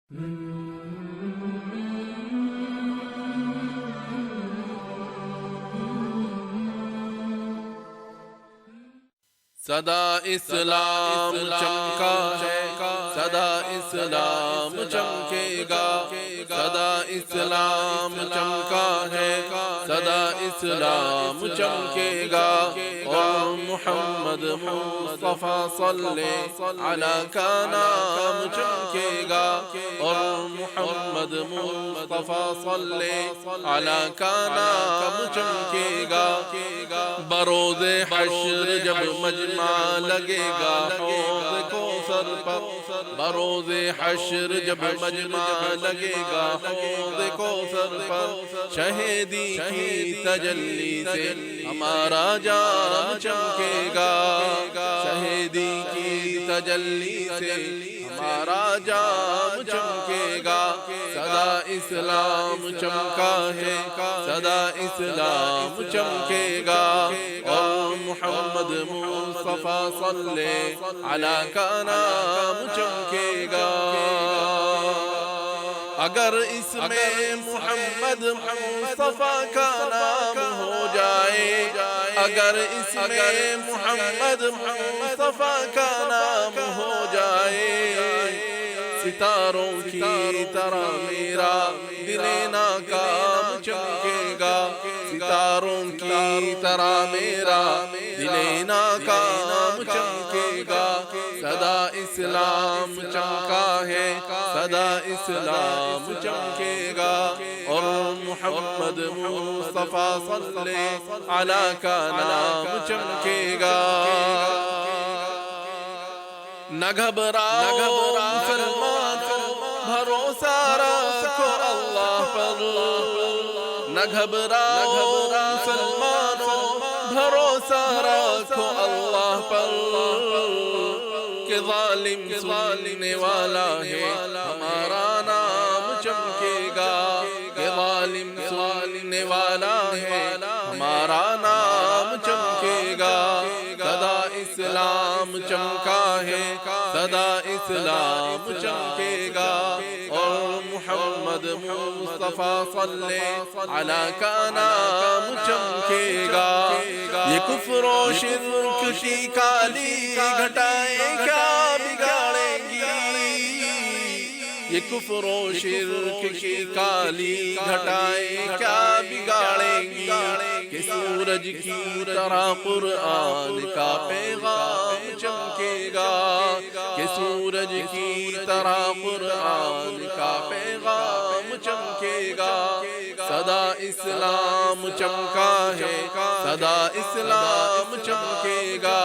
صدا اسلام چمکا ہے، صدا اسلام چمکے گا، صدا اسلام چمکا ہے، صدا اسلام چمکے گا۔ اور محمد مصطفیٰ صلی علیہ کا نام چمکے گا، اور محمد مصطفیٰ صلی علیہ کا نام چمکے گا۔ بروز حشر جب مجمع لگے گا حوض کوثر پر، بروز حشر جب مجمع لگے گا حوض کوثر پر، شہیدی کی تجلی سے ہمارا جام چمکے گا، شہیدی کی تجلی سے ہمارا جام چمکے گا۔ صدا اسلام چمکا ہے، صدا اسلام چمکے گا، اور محمد مصطفیٰ صلی علیہ کا نام چمکے گا۔ اگر اس میں محمد مصطفیٰ کا نام ہو جائے، اگر اس میں محمد مصطفیٰ کا نام ہو جائے، ستاروں کی طرح میرا دل ناکام چمکے گا، ستاروں کی طرح میرا دل ناکام چمکے گا۔ صدا اسلام چمکا ہے، صدا اسلام چمکے گا، اور محمد مصطفیٰ صلی علیہ کا نام چمکے گا۔ نہ گھبراؤ مسلمانوں، بھروسہ رکھو اللہ پر، نہ گھبراؤ مسلمانوں، بھروسہ رکھو اللہ پر، کہ ظالم سننے والا ہے ہمارا نام چمکے گا، کہ ظالم سننے والا ہے ہمارا نام چمکے گا۔ صدا اسلام چمکا ہے، صدا اسلام چمکے گا، اور محمد مصطفیٰ صلی علیہ کا نام چمکے گا۔ یہ کفر و شرک کی کالی گھٹائیں کیا بگاڑیں گی، یہ کفر و شرک کی کالی گھٹائیں کیا بگاڑیں گی، کہ سورج کی طرح قرآن کا پیغام چمکے گا، کہ سورج کی طرح قرآن کا پیغام چمکے گا۔ صدا اسلام چمکا ہے، صدا اسلام چمکے گا،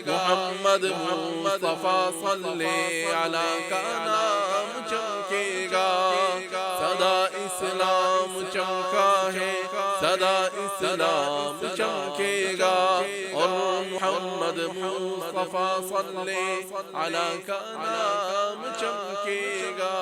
محمد مصطفیٰ صلی علیہ کا نام چمکے گا۔ صدا اسلام چمکا ہے، صدا اسلام چمکے گا، اور محمد مصطفیٰ صلی علیہ کا نام چمکے گا۔